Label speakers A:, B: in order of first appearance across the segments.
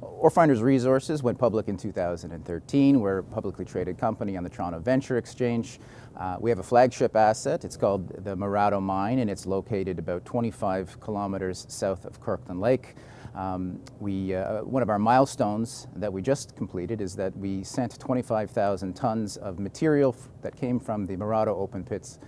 A: Orefinders Resources went public in 2013. We're a publicly traded company on the Toronto Venture Exchange. We have a flagship asset. It's called the Morado Mine, and it's located about 25 kilometers south of Kirkland Lake. One of our milestones that we just completed is that we sent 25,000 tons of material that came from the Morado open pits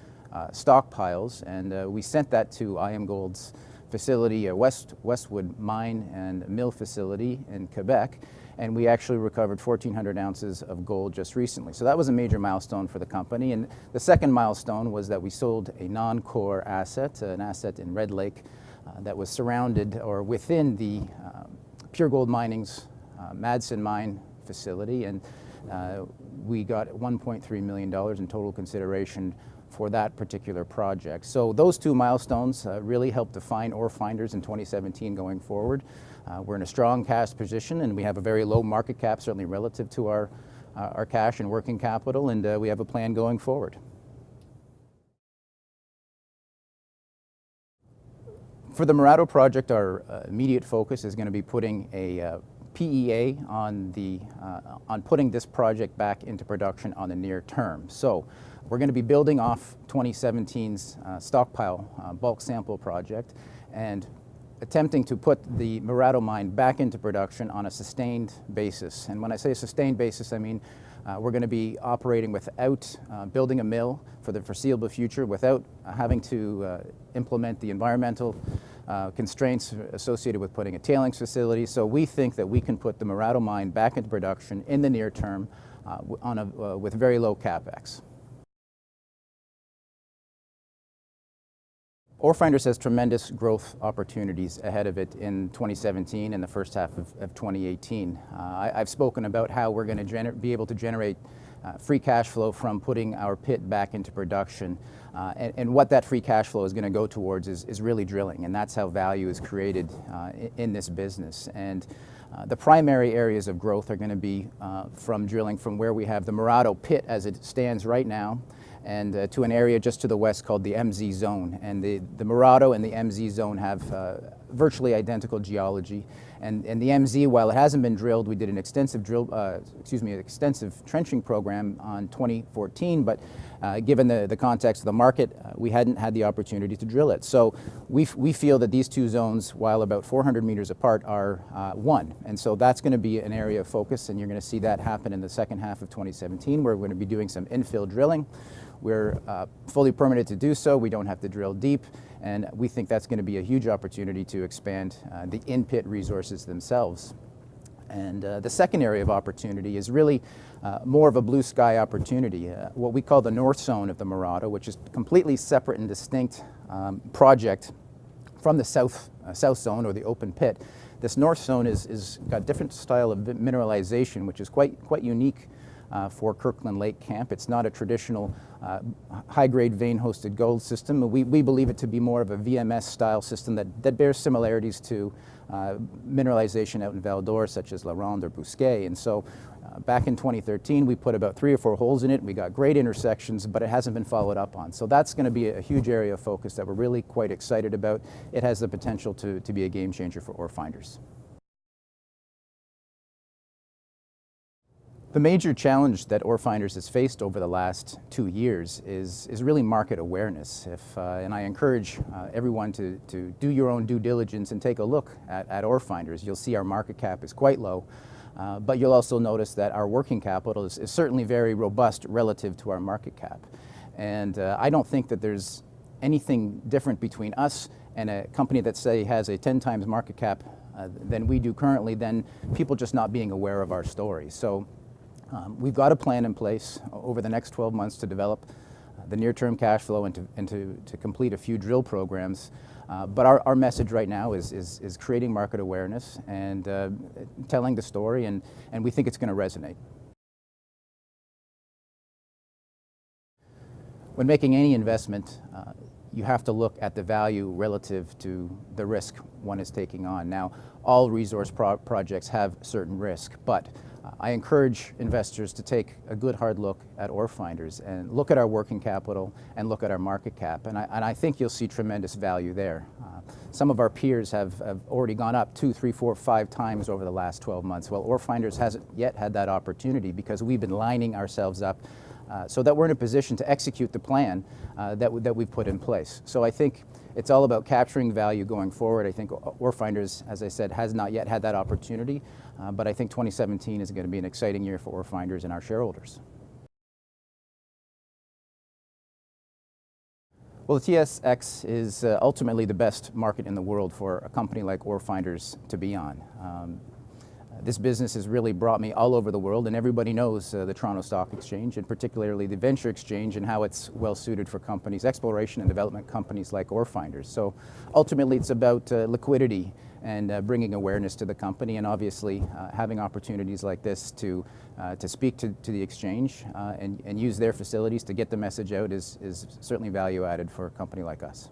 A: stockpiles, and we sent that to IAMGOLD's facility, a Westwood mine and mill facility in Quebec, and we actually recovered 1,400 ounces of gold just recently. So that was a major milestone for the company. And the second milestone was that we sold a non-core asset, an asset in Red Lake that was surrounded or within the Pure Gold Mining's Madsen mine facility, and we got $1.3 million in total consideration for that particular project. So those two milestones really helped define Orefinders in 2017 going forward. We're in a strong cash position, and we have a very low market cap, certainly relative to our cash and working capital, and we have a plan going forward. For the Morado project, our immediate focus is going to be putting a PEA on putting this project back into production on the near term. So we're going to be building off 2017's stockpile bulk sample project and attempting to put the Morado mine back into production on a sustained basis. And when I say a sustained basis, I mean we're going to be operating without building a mill for the foreseeable future, without having to implement the environmental constraints associated with putting a tailings facility. So we think that we can put the Morado mine back into production in the near term with very low capex. Orefinders has tremendous growth opportunities ahead of it in 2017 and the first half of 2018. I've spoken about how we're going to be able to generate free cash flow from putting our pit back into production. And what that free cash flow is going to go towards is really drilling, and that's how value is created in this business. And the primary areas of growth are going to be from drilling from where we have the Morado pit as it stands right now, and to an area just to the west called the MZ zone. And the Morado and the MZ zone have virtually identical geology. And the MZ, while it hasn't been drilled, we did an extensive extensive trenching program on 2014, but given the context of the market, we hadn't had the opportunity to drill it. So we feel that these two zones, while about 400 meters apart, are one. And so that's going to be an area of focus, and you're going to see that happen in the second half of 2017, where we're going to be doing some infill drilling. We're fully permitted to do so. We don't have to drill deep, and we think that's going to be a huge opportunity to expand the in-pit resources themselves. And the second area of opportunity is really more of a blue sky opportunity, what we call the north zone of the Morado, which is completely separate and distinct project from the south zone, or the open pit. This north zone is got different style of mineralization, which is quite unique for Kirkland Lake Camp. It's not a traditional high-grade vein-hosted gold system. We believe it to be more of a VMS-style system that bears similarities to mineralization out in Val d'Or, such as La Ronde or Bousquet. And so back in 2013, we put about 3 or 4 holes in it. We got great intersections, but it hasn't been followed up on. So that's going to be a huge area of focus that we're really quite excited about. It has the potential to be a game changer for Orefinders. The major challenge that Orefinders has faced over the last 2 years is really market awareness. And I encourage everyone to do your own due diligence and take a look at Orefinders. You'll see our market cap is quite low, but you'll also notice that our working capital is certainly very robust relative to our market cap. And I don't think that there's anything different between us and a company that, say, has a 10 times market cap than we do currently, than people just not being aware of our story. So we've got a plan in place over the next 12 months to develop the near-term cash flow and to complete a few drill programs. But our message right now is creating market awareness and telling the story, and we think it's going to resonate. When making any investment, you have to look at the value relative to the risk one is taking on. Now, all resource projects have certain risk, but I encourage investors to take a good hard look at Orefinders and look at our working capital and look at our market cap, and I think you'll see tremendous value there. Some of our peers have already gone up 2, 3, 4, 5 times over the last 12 months. Well, Orefinders hasn't yet had that opportunity because we've been lining ourselves up so that we're in a position to execute the plan that we've put in place. So I think it's all about capturing value going forward. I think Orefinders, as I said, has not yet had that opportunity, but I think 2017 is going to be an exciting year for Orefinders and our shareholders. Well, the TSX is ultimately the best market in the world for a company like Orefinders to be on. This business has really brought me all over the world, and everybody knows the Toronto Stock Exchange, and particularly the Venture Exchange, and how it's well suited for companies, exploration and development companies like Orefinders. So ultimately it's about liquidity and bringing awareness to the company, and obviously having opportunities like this to speak to the exchange and use their facilities to get the message out is certainly value added for a company like us.